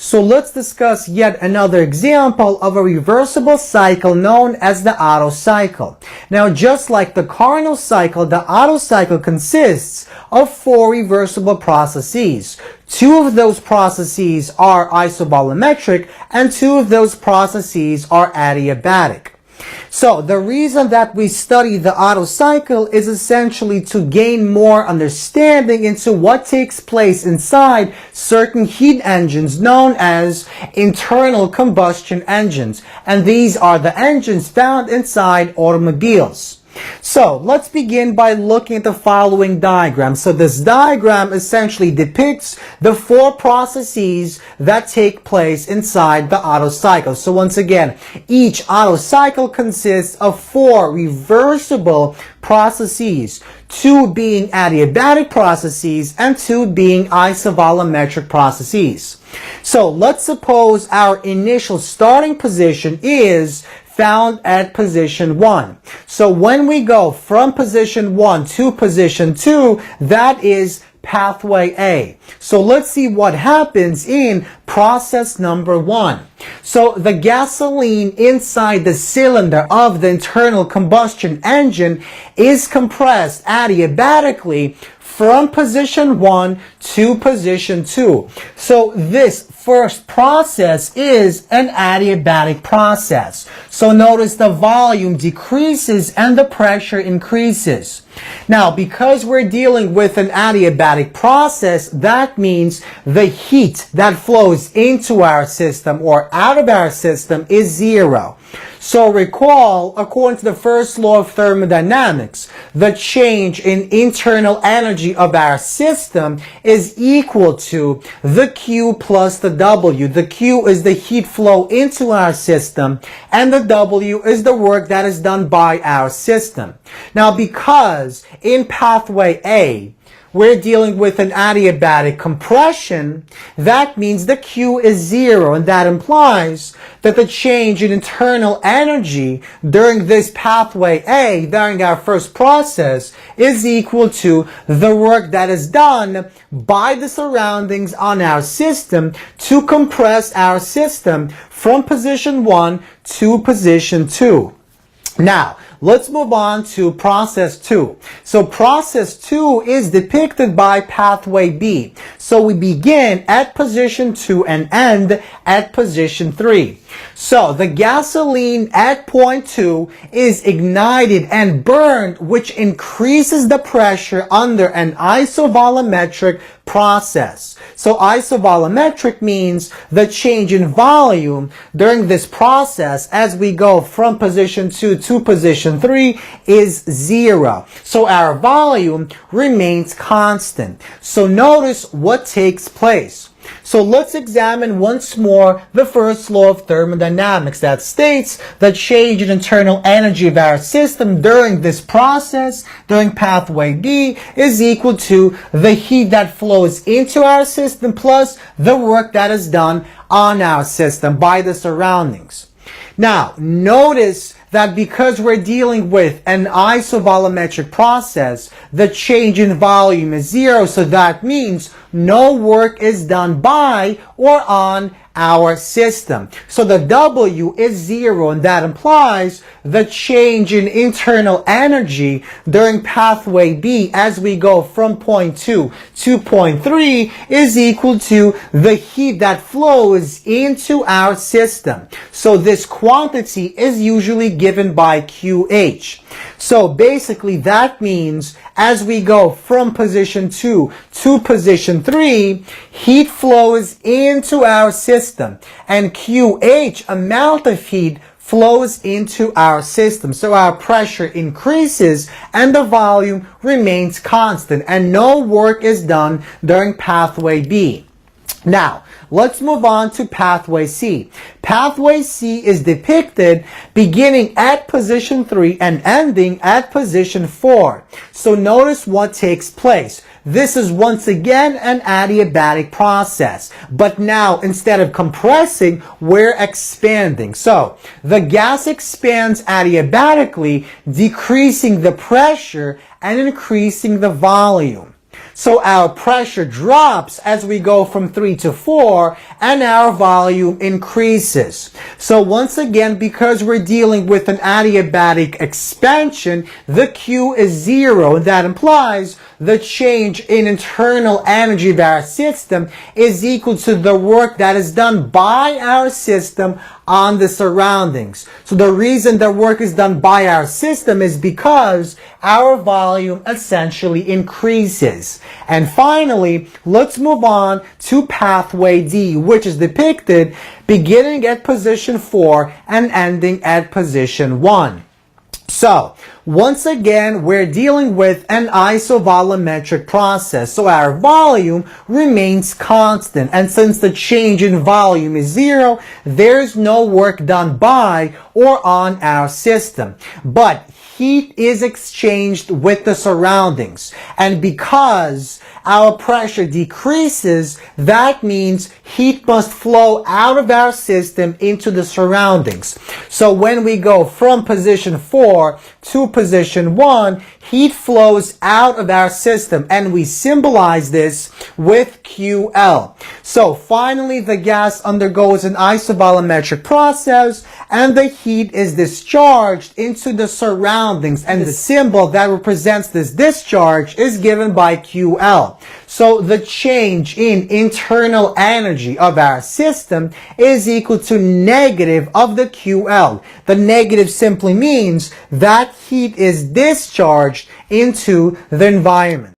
So let's discuss yet another example of a reversible cycle known as the Otto cycle. Now, just like the Carnot cycle, the Otto cycle consists of 4 reversible processes. 2 of those processes are isobolometric and 2 of those processes are adiabatic. So the reason that we study the Otto cycle is essentially to gain more understanding into what takes place inside certain heat engines known as internal combustion engines. And these are the engines found inside automobiles. So let's begin by looking at the following diagram. So this diagram essentially depicts the 4 processes that take place inside the Otto cycle. So once again, each Otto cycle consists of 4 reversible processes, 2 being adiabatic processes and 2 being isobolometric processes. So let's suppose our initial starting position is found at position 1. So when we go from position 1 to position 2, that is pathway A. So let's see what happens in process number 1. So the gasoline inside the cylinder of the internal combustion engine is compressed adiabatically from position 1 to position 2. So this first process is an adiabatic process. So notice the volume decreases and the pressure increases. Now, because we're dealing with an adiabatic process, that means the heat that flows into our system or out of our system is 0. So recall, according to the first law of thermodynamics, the change in internal energy of our system is equal to the Q plus the W. The Q is the heat flow into our system, and the W is the work that is done by our system. Now, because in pathway A, we're dealing with an adiabatic compression, that means the Q is 0, and that implies that the change in internal energy during this pathway A, during our first process, is equal to the work that is done by the surroundings on our system to compress our system from position 1 to position 2. Now, let's move on to process 2. So process 2 is depicted by pathway B. So we begin at position 2 and end at position 3. So the gasoline at point 2 is ignited and burned, which increases the pressure under an isobolometric process. So isobolometric means the change in volume during this process as we go from position 2 to position 3 is 0. So our volume remains constant. So notice what takes place. So let's examine once more the first law of thermodynamics that states the change in internal energy of our system during this process, during pathway B, is equal to the heat that flows into our system plus the work that is done on our system by the surroundings. Now, notice that because we're dealing with an isobolometric process, the change in volume is 0, so that means no work is done by or on our system. So the W is 0, and that implies the change in internal energy during pathway B as we go from point 2 to point 3 is equal to the heat that flows into our system. So this quantity is usually given by QH. So basically that means as we go from position 2 to position 3, heat flows into our system, and QH, amount of heat, flows into our system. So our pressure increases and the volume remains constant, and no work is done during pathway B. Now, let's move on to pathway C. Pathway C is depicted beginning at position 3 and ending at position 4. So notice what takes place. This is once again an adiabatic process, but now instead of compressing, we're expanding. So the gas expands adiabatically, decreasing the pressure and increasing the volume. So our pressure drops as we go from 3 to 4 and our volume increases. So once again, because we're dealing with an adiabatic expansion, the Q is 0. That implies the change in internal energy of our system is equal to the work that is done by our system on the surroundings. So the reason the work is done by our system is because our volume essentially increases. And finally, let's move on to pathway D, which is depicted beginning at position 4 and ending at position 1. So, once again, we're dealing with an isovolumetric process. So our volume remains constant. And since the change in volume is 0, there's no work done by or on our system. But heat is exchanged with the surroundings. And because our pressure decreases, that means heat must flow out of our system into the surroundings. So when we go from position 4 to position 1, heat flows out of our system, and we symbolize this with QL. So finally, the gas undergoes an isovolumetric process, and the heat is discharged into the surroundings, and the symbol that represents this discharge is given by QL. So the change in internal energy of our system is equal to negative of the QL. The negative simply means that heat is discharged into the environment.